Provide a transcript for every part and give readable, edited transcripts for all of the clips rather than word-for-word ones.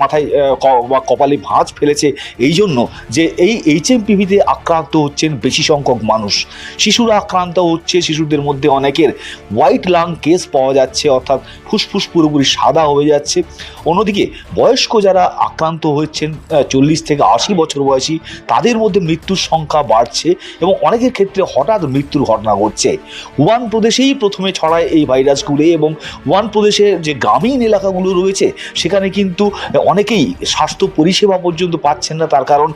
মাথায় বা কপালে ভাঁজ ফেলেছে এই জন্য যে এই HMPVতে আক্রান্ত হচ্ছেন বেশি সংখ্যক মানুষ। শিশুরা আক্রান্ত হচ্ছে, শিশুদের মধ্যে অনেকের হোয়াইট লাং কেস পাওয়া যাচ্ছে, অর্থাৎ ফুসফুস পুরোপুরি সাদা হয়ে যাচ্ছে। অন্যদিকে বয়স্ক যারা আক্রান্ত হচ্ছেন 40 থেকে 80 বছর বয়সী, তাদের মধ্যে মৃত্যুর সংখ্যা বাড়ছে এবং অনেকের ক্ষেত্রে হঠাৎ মৃত্যুর ঘটনা ঘটছে। হুয়ান প্রদেশেই প্রথমে ছড়ায় এই ভাইরাসগুলি এবং হুয়ান প্রদেশের যে গ্রামীণ এলাকাগুলো রয়েছে সেখানে কিন্তু অনেকেই স্বাস্থ্য পরিষেবা পর্যন্ত পাচ্ছেন না, তার কারণ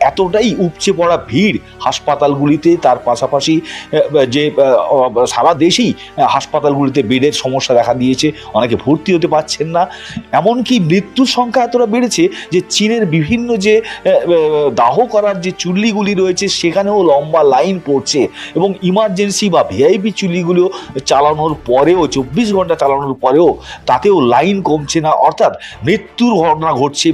এতটাই উপচে পড়া ভিড় হাসপাতালগুলিতে। তার পাশাপাশি যে সারা দেশেই হাসপাতালগুলিতে বেডের সমস্যা দেখা দিয়েছে, অনেকে ভর্তি হতে পারছেন না। এমনকি মৃত্যুর সংখ্যা এতটা বেড়েছে যে চীনের বিভিন্ন যে দাহ করার যে চুল্লিগুলি রয়েছে সেখানেও লম্বা লাইন পড়ছে এবং ইমার্জেন্সি বা VIP চুল্লিগুলো চালানোর পরেও 24 ঘন্টা চালানোর পরেও তাতেও লাইন কমছে না, অর্থাৎ মৃত্যুর ঘটনা ঘটছে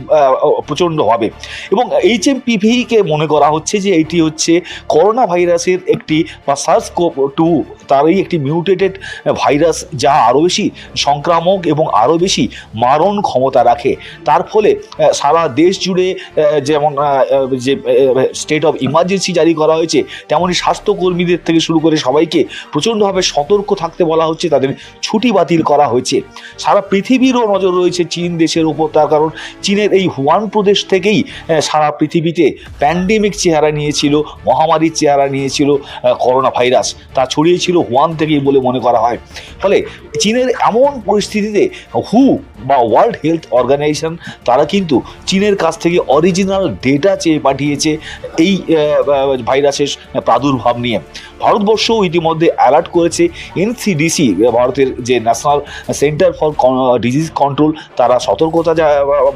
প্রচণ্ডভাবে। এবং HMPVকে মনে করা হচ্ছে যে এটি হচ্ছে করোনা ভাইরাসের একটি বা SARS-CoV-2 তারই একটি মিউটেটেড ভাইরাস, যা আরও বেশি সংক্রামক এবং আরও বেশি মারণ ক্ষমতা রাখে। তার ফলে সারা দেশ জুড়ে যেমন যে স্টেট অফ ইমার্জেন্সি জারি করা হয়েছে, তেমনই স্বাস্থ্যকর্মীদের থেকে শুরু করে সবাইকে প্রচণ্ডভাবে সতর্ক থাকতে বলা হচ্ছে, তাদের ছুটি বাতিল করা হয়েছে। সারা পৃথিবীরও নজর রয়েছে চীন দেশের উপর, তার কারণ চীনের এই হুয়ান প্রদেশ থেকেই সারা পৃথিবীতে প্যান্ডেমিক চেহারা নিয়েছিল, মহামারীর চেহারা নিয়েছিল করোনা ভাইরাস, তা ছড়িয়েছিল হুয়ান থেকেই বলে মনে করা হয়। ফলে চীনের এমন পরিস্থিতিতে হু বা ওয়ার্ল্ড হেলথ অর্গানাইজেশন তারা কিন্তু চীনের কাছ থেকে অরিজিনাল ডেটা চেয়ে পাঠিয়েছে এই ভাইরাসের প্রাদুর্ভাব নিয়ে। ভারতবর্ষও ইতিমধ্যে অ্যালার্ট করেছে NCDC, ভারতের যে national centre for disease control, তারা সতর্কতা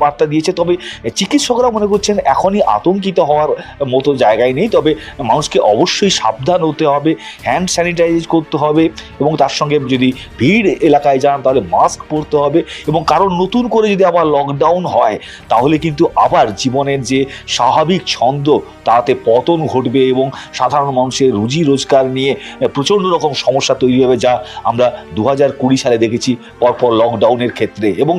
বার্তা দিয়েছে। তবে চিকিৎসকরা মনে করছেন এখনই আতঙ্কিত হওয়ার মতো জায়গায় নেই, তবে মানুষকে অবশ্যই সাবধান হতে হবে, হ্যান্ড স্যানিটাইজ করতে হবে এবং তার সঙ্গে যদি ভিড় এলাকায় যান তাহলে মাস্ক পরতে হবে। এবং কারণ নতুন করে যদি আবার লকডাউন হয় তাহলে কিন্তু আবার জীবনের যে স্বাভাবিক ছন্দ তাতে পতন ঘটবে এবং সাধারণ মানুষের রুজি রোজগার নিয়ে প্রচণ্ড রকম সমস্যা তৈরি হবে, যা আমরা 2020 সালে দেখেছি পরপর লকডাউনের ক্ষেত্রে। এবং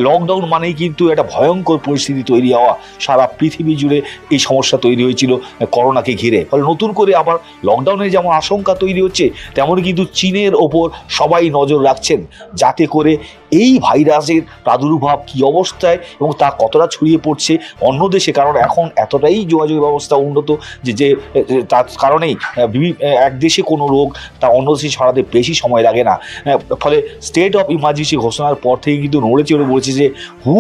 লকডাউন মানেই কিন্তু একটা ভয়ঙ্কর পরিস্থিতি তৈরি হওয়া, সারা পৃথিবী জুড়ে এই সমস্যা তৈরি হয়েছিল করোনাকে ঘিরে। ফলে নতুন করে আবার লকডাউনের যেমন আশঙ্কা তৈরি হচ্ছে, তেমনই কিন্তু চীনের ওপর সবাই নজর রাখছেন যাতে করে এই ভাইরাসের প্রাদুর্ভাব কী অবস্থায় এবং তা কতটা ছড়িয়ে পড়ছে অন্য দেশে, কারণ এখন এতটাই যোগাযোগ ব্যবস্থা উন্নত যে তার কারণেই এক দেশে কোনো রোগ তা অন্য দেশে ছড়াতে বেশি সময় লাগে না। ফলে স্টেট অফ ইমার্জেন্সি ঘোষণার পর থেকে কিন্তু নড়ে চড়ে বলছে যে হু